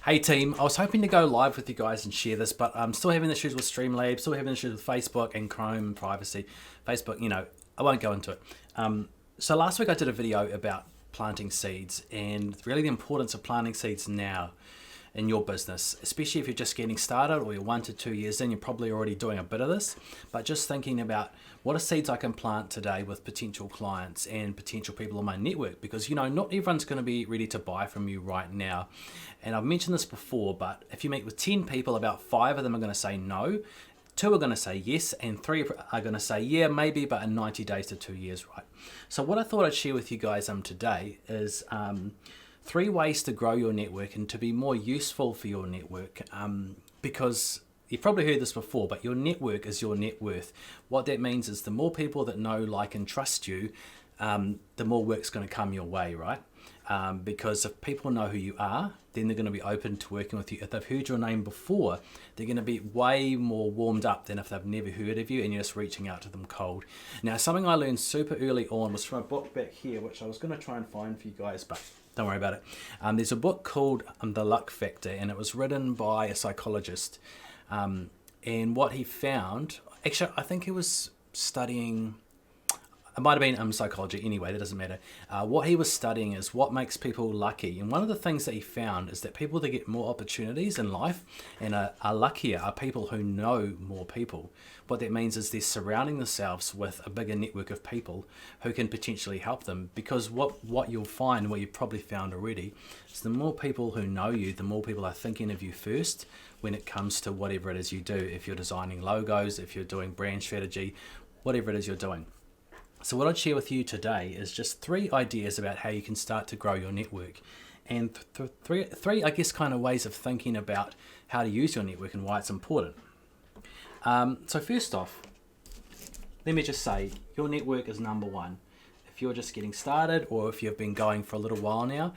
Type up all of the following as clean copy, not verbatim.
Hey team, I was hoping to go live with you guys and share this, but I'm still having issues with Streamlabs, still having issues with Facebook and Chrome and privacy. Facebook, I won't go into it. So last week I did a video about planting seeds and really the importance of planting seeds now in your business, especially if you're just getting started or you're 1 to 2 years in. You're probably already doing a bit of this, but just thinking about what are seeds I can plant today with potential clients and potential people in my network, because not everyone's going to be ready to buy from you right now. And I've mentioned this before, but if you meet with 10 people, about 5 of them are going to say no, 2 are going to say yes, and 3 are going to say yeah, maybe, but in 90 days to 2 years, right? So what I thought I'd share with you guys today is 3 ways to grow your network and to be more useful for your network, because you've probably heard this before, but your network is your net worth. What that means is the more people that know, like, and trust you, the more work's going to come your way, right? Because if people know who you are, then they're going to be open to working with you. If they've heard your name before, they're going to be way more warmed up than if they've never heard of you and you're just reaching out to them cold. Now, something I learned super early on was from a book back here, which I was going to try and find for you guys, but don't worry about it. There's a book called The Luck Factor, and it was written by a psychologist. And what he found, actually, I think he was studying, it might have been psychology anyway, that doesn't matter. What he was studying is what makes people lucky. And one of the things that he found is that people that get more opportunities in life and are luckier are people who know more people. What that means is they're surrounding themselves with a bigger network of people who can potentially help them. Because what you'll find, what you've probably found already, is the more people who know you, the more people are thinking of you first when it comes to whatever it is you do. If you're designing logos, if you're doing brand strategy, whatever it is you're doing. So what I'd share with you today is just 3 ideas about how you can start to grow your network, and three I guess, kind of ways of thinking about how to use your network and why it's important. So first off, let me just say your network is number 1. If you're just getting started or if you've been going for a little while now,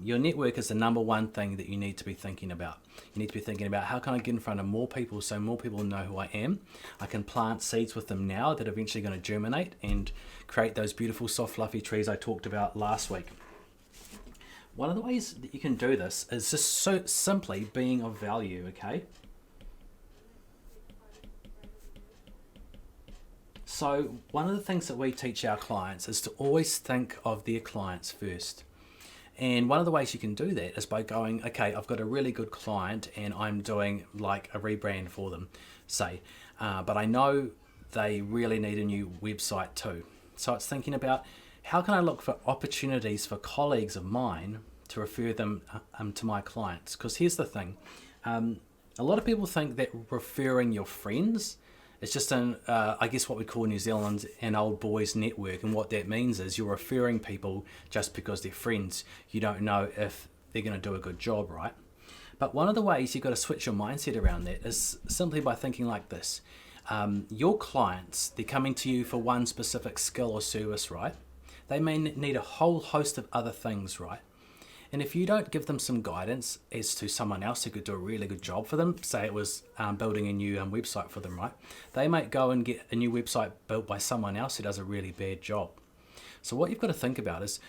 your network is the number 1 thing that you need to be thinking about. You need to be thinking about, how can I get in front of more people so more people know who I am? I can plant seeds with them now that are eventually going to germinate and create those beautiful soft fluffy trees I talked about last week. One of the ways that you can do this is just so simply being of value, okay? So one of the things that we teach our clients is to always think of their clients first. And one of the ways you can do that is by going, okay, I've got a really good client and I'm doing like a rebrand for them, say, but I know they really need a new website too. So it's thinking about, how can I look for opportunities for colleagues of mine to refer them to my clients? Because here's the thing, a lot of people think that referring your friends, it's just I guess what we call in New Zealand an old boys network, and what that means is you're referring people just because they're friends. You don't know if they're going to do a good job, right? But one of the ways you've got to switch your mindset around that is simply by thinking like this. Your clients, they're coming to you for one specific skill or service, right? They may need a whole host of other things, right? And if you don't give them some guidance as to someone else who could do a really good job for them, say it was building a new website for them, right? They might go and get a new website built by someone else who does a really bad job. So what you've got to think about is,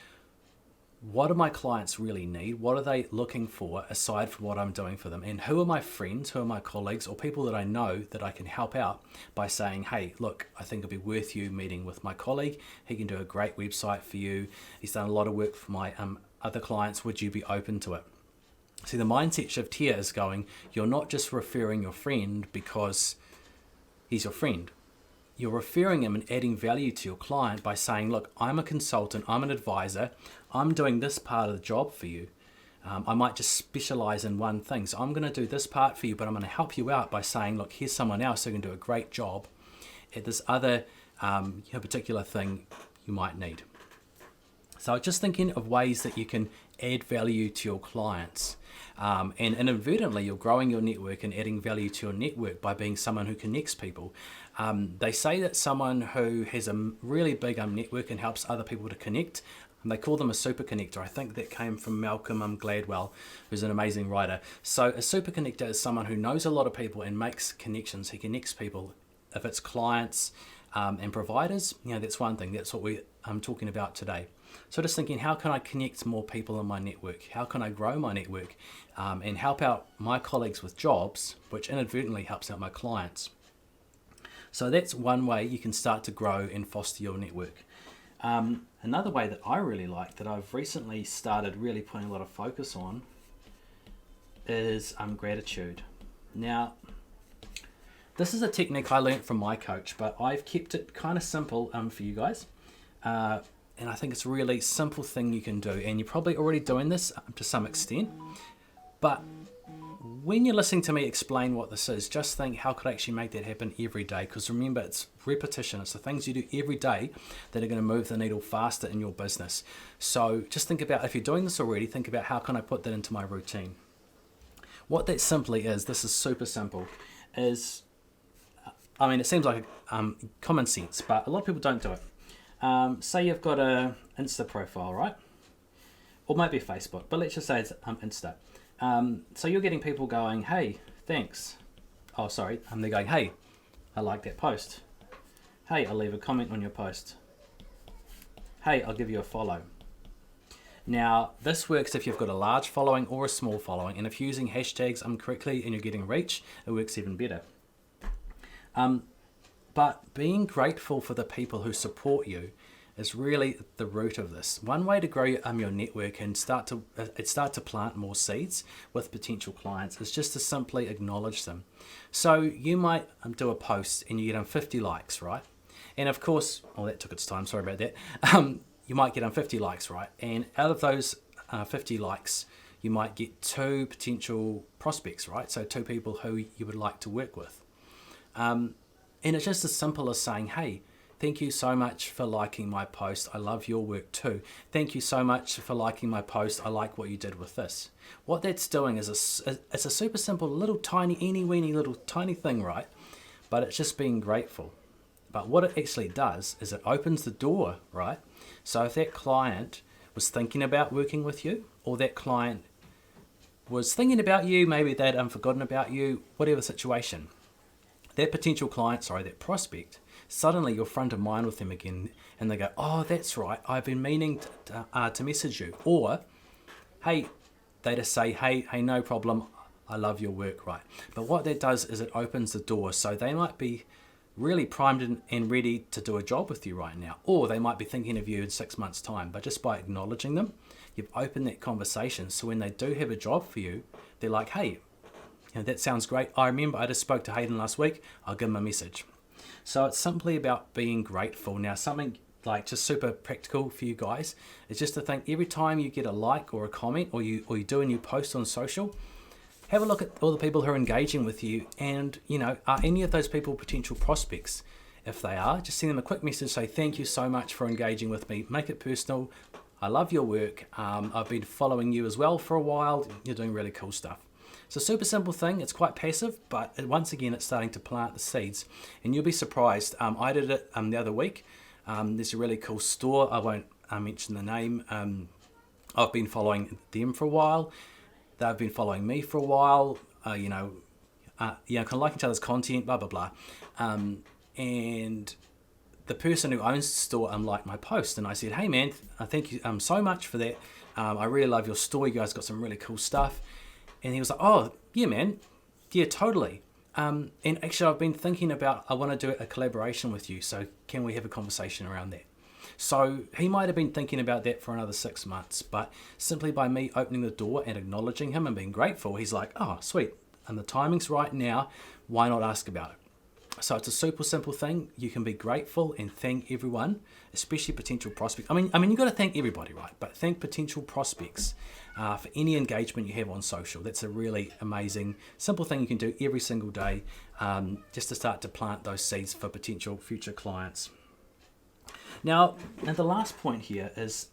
what do my clients really need? What are they looking for aside from what I'm doing for them? And who are my friends, who are my colleagues, or people that I know that I can help out by saying, hey, look, I think it'd be worth you meeting with my colleague. He can do a great website for you. He's done a lot of work for my other clients. Would you be open to it? See, the mindset shift here is going, you're not just referring your friend because he's your friend. You're referring him and adding value to your client by saying, look, I'm a consultant, I'm an advisor, I'm doing this part of the job for you. I might just specialize in one thing. So I'm going to do this part for you, but I'm going to help you out by saying, look, here's someone else who can do a great job at this other particular thing you might need. So just thinking of ways that you can add value to your clients. And inadvertently, you're growing your network and adding value to your network by being someone who connects people. They say that someone who has a really big network and helps other people to connect, and they call them a super connector. I think that came from Malcolm Gladwell, who's an amazing writer. So a super connector is someone who knows a lot of people and makes connections. He connects people. If it's clients and providers, that's one thing. That's what I'm talking about today. So just thinking, how can I connect more people in my network? How can I grow my network and help out my colleagues with jobs, which inadvertently helps out my clients? So that's one way you can start to grow and foster your network. Another way that I really like, that I've recently started really putting a lot of focus on, is gratitude. Now, this is a technique I learned from my coach, but I've kept it kind of simple for you guys. And I think it's a really simple thing you can do. And you're probably already doing this to some extent. But when you're listening to me explain what this is, just think, how could I actually make that happen every day? Because remember, it's repetition. It's the things you do every day that are going to move the needle faster in your business. So just think about, if you're doing this already, think about, how can I put that into my routine? What that simply is, this is super simple, is, it seems like common sense, but a lot of people don't do it. Say you've got a Insta profile, right? Or maybe Facebook, but let's just say it's Insta. So you're getting people going, hey, thanks. Oh, sorry. They're going, hey, I like that post. Hey, I'll leave a comment on your post. Hey, I'll give you a follow. Now, this works if you've got a large following or a small following, and if you're using hashtags correctly and you're getting reach, it works even better. But being grateful for the people who support you is really the root of this. One way to grow your network and start to plant more seeds with potential clients is just to simply acknowledge them. So you might do a post and you get 50 likes, right? And of course, that took its time, sorry about that. You might get 50 likes, right? And out of those 50 likes, you might get 2 potential prospects, right? So 2 people who you would like to work with. And it's just as simple as saying, hey, thank you so much for liking my post. I love your work too. Thank you so much for liking my post. I like what you did with this. What that's doing is it's a super simple little tiny, eeny-weeny little tiny thing, right? But it's just being grateful. But what it actually does is it opens the door, right? So if that client was thinking about working with you, or that client was thinking about you, maybe they'd forgotten about you, whatever the situation, that potential client, that prospect, suddenly you're front of mind with them again, and they go, oh, that's right, I've been meaning to message you. Or, hey, they just say, hey, no problem, I love your work, right? But what that does is it opens the door, so they might be really primed and ready to do a job with you right now, or they might be thinking of you in 6 months' time. But just by acknowledging them, you've opened that conversation, so when they do have a job for you, they're like, hey, that sounds great. I remember I just spoke to Hayden last week. I'll give him a message. So it's simply about being grateful. Now, something like just super practical for you guys is just to think, every time you get a like or a comment, or you do a new post on social, have a look at all the people who are engaging with you, and are any of those people potential prospects? If they are, just send them a quick message, say thank you so much for engaging with me. Make it personal. I love your work. I've been following you as well for a while. You're doing really cool stuff. It's a super simple thing. It's quite passive, but once again, it's starting to plant the seeds. And you'll be surprised. I did it the other week. There's a really cool store. I won't mention the name. I've been following them for a while. They've been following me for a while. Kind of like each other's content, blah, blah, blah. And the person who owns the store liked my post. And I said, hey, man, thank you so much for that. I really love your store. You guys got some really cool stuff. And he was like, oh, yeah, man. Yeah, totally. And actually, I've been thinking about, I want to do a collaboration with you. So can we have a conversation around that? So he might have been thinking about that for another 6 months. But simply by me opening the door and acknowledging him and being grateful, he's like, oh, sweet. And the timing's right now. Why not ask about it? So it's a super simple thing. You can be grateful and thank everyone, especially potential prospects. I mean, you've got to thank everybody, right? But thank potential prospects for any engagement you have on social. That's a really amazing, simple thing you can do every single day, just to start to plant those seeds for potential future clients. Now, the last point here is,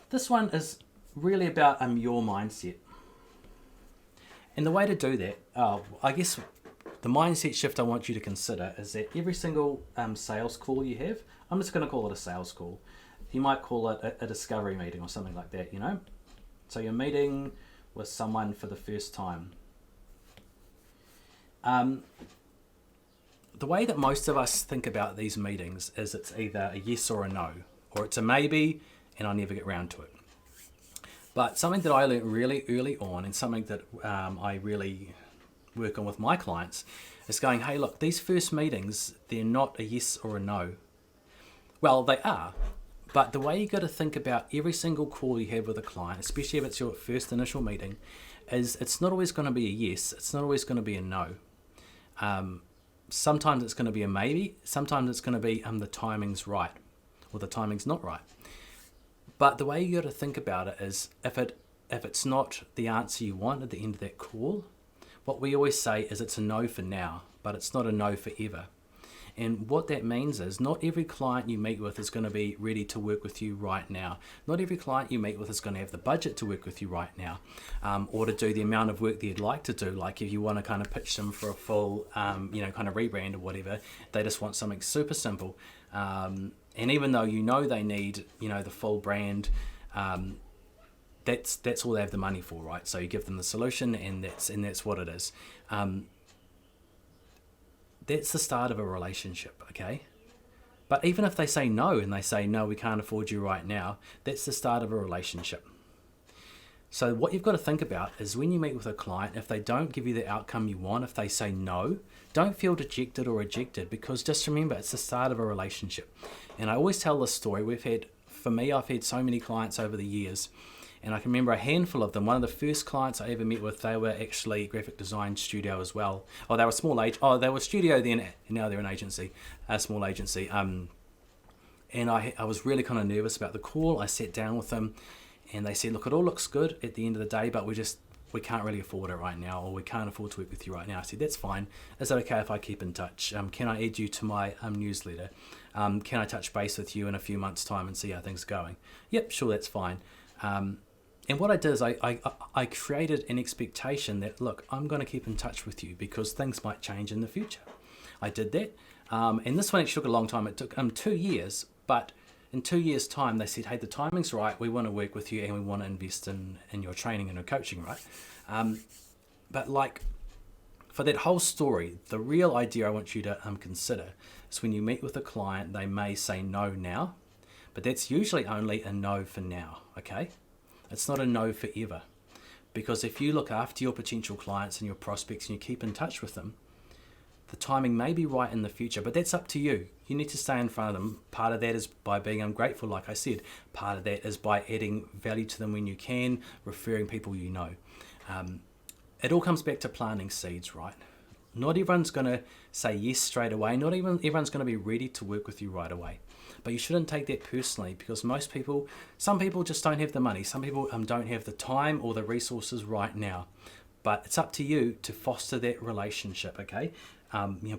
this one is really about your mindset. And the way to do that, I guess the mindset shift I want you to consider is that every single sales call you have, I'm just going to call it a sales call. You might call it a discovery meeting or something like that, So you're meeting with someone for the first time. The the way that most of us think about these meetings is it's either a yes or a no, or it's a maybe and I'll never get round to it. But something that I learned really early on, and something that I really work on with my clients, is going, hey, look, these first meetings, they're not a yes or a no. Well, they are, but the way you got to think about every single call you have with a client, especially if it's your first initial meeting, is it's not always going to be a yes, it's not always going to be a no. Sometimes it's going to be a maybe, sometimes it's going to be the timing's right, or the timing's not right. But the way you got to think about it is, if it's not the answer you want at the end of that call, what we always say is it's a no for now, but it's not a no forever. And what that means is not every client you meet with is going to be ready to work with you right now. Not every client you meet with is going to have the budget to work with you right now, or to do the amount of work that you'd like to do. Like if you want to kind of pitch them for a full, kind of rebrand or whatever, they just want something super simple. And even though they need, the full brand, that's all they have the money for, right? So you give them the solution, and that's what it is. That's the start of a relationship, okay? But even if they say no, and they say, no, we can't afford you right now, that's the start of a relationship. So what you've got to think about is when you meet with a client, if they don't give you the outcome you want, if they say no, don't feel dejected or rejected, because just remember, it's the start of a relationship. And I always tell this story. I've had so many clients over the years, and I can remember a handful of them. One of the first clients I ever met with, they were actually graphic design studio as well. Oh, they were they were studio then, and now they're an agency, a small agency. And I was really kind of nervous about the call. I sat down with them, and they said, look, it all looks good at the end of the day, but we can't really afford it right now, or we can't afford to work with you right now. I said, that's fine. Is it okay if I keep in touch? Can I add you to my newsletter? Can I touch base with you in a few months' time and see how things are going? Yep, sure, that's fine. And what I did is I created an expectation that, look, I'm going to keep in touch with you because things might change in the future. I did that. And this one actually took a long time. It took 2 years, but in 2 years' time, they said, hey, the timing's right. We want to work with you, and we want to invest in your training and your coaching, right? But like, for that whole story, the real idea I want you to consider is when you meet with a client, they may say no now, but that's usually only a no for now, okay? It's not a no forever, because if you look after your potential clients and your prospects and you keep in touch with them, the timing may be right in the future, but that's up to you. You need to stay in front of them. Part of that is by being ungrateful, like I said. Part of that is by adding value to them when you can, referring people you know. It all comes back to planting seeds, right? Not everyone's going to say yes straight away. Not even everyone's going to be ready to work with you right away. But you shouldn't take that personally, because some people just don't have the money. Some people don't have the time or the resources right now. But it's up to you to foster that relationship, okay?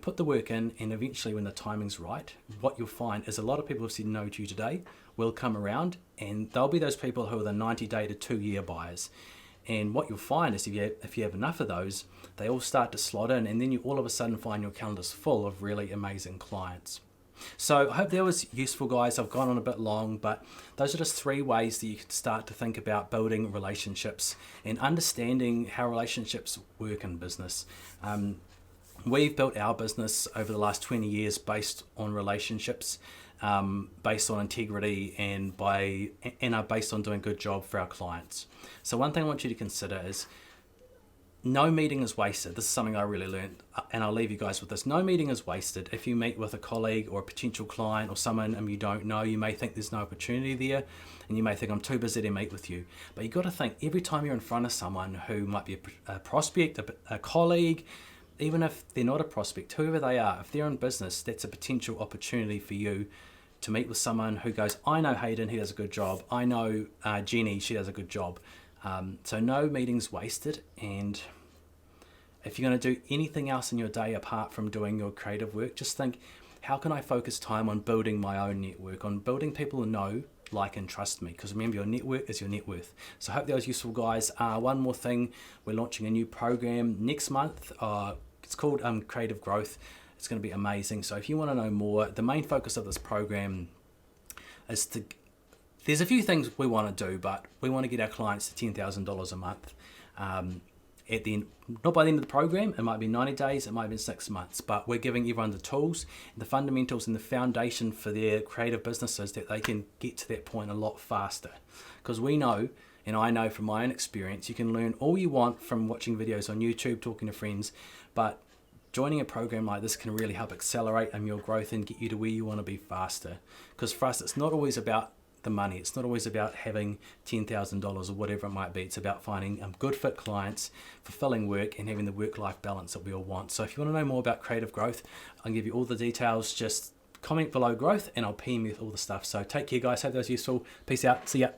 Put the work in, and eventually when the timing's right, what you'll find is a lot of people who have said no to you today will come around, and they'll be those people who are the 90-day to 2-year buyers. And what you'll find is if you have enough of those, they all start to slot in, and then you all of a sudden find your calendar's full of really amazing clients. So I hope that was useful, guys. I've gone on a bit long, but those are just 3 ways that you can start to think about building relationships and understanding how relationships work in business. We've built our business over the last 20 years based on relationships, based on integrity, and are based on doing a good job for our clients. So one thing I want you to consider is no meeting is wasted. This is something I really learned, and I'll leave you guys with this. No meeting is wasted. If you meet with a colleague or a potential client or someone you don't know, you may think there's no opportunity there, and you may think I'm too busy to meet with you. But you've got to think, every time you're in front of someone who might be a prospect, a colleague, even if they're not a prospect, whoever they are, if they're in business, that's a potential opportunity for you to meet with someone who goes, I know Hayden, he does a good job. I know Jenny, she does a good job. So no meetings wasted. And if you're going to do anything else in your day apart from doing your creative work, just think, how can I focus time on building my own network, on building people who know, like, and trust me? Because remember, your network is your net worth. So I hope that was useful, guys. One more thing, we're launching a new program next month. It's called Creative Growth. It's going to be amazing. So if you want to know more, the main focus of this program is there's a few things we want to do, but we want to get our clients to $10,000 a month. at the end, not by the end of the program. It might be 90 days, it might be 6 months, but we're giving everyone the tools, the fundamentals, and the foundation for their creative businesses that they can get to that point a lot faster. Because we know, and I know from my own experience, you can learn all you want from watching videos on YouTube, talking to friends, but joining a program like this can really help accelerate your growth and get you to where you want to be faster. Because for us, it's not always about the money. It's not always about having $10,000 or whatever it might be. It's about finding good fit clients, fulfilling work, and having the work-life balance that we all want. So if you want to know more about creative growth, I'll give you all the details. Just comment below growth and I'll PM you with all the stuff. So take care, guys. Hope that was useful. Peace out. See ya.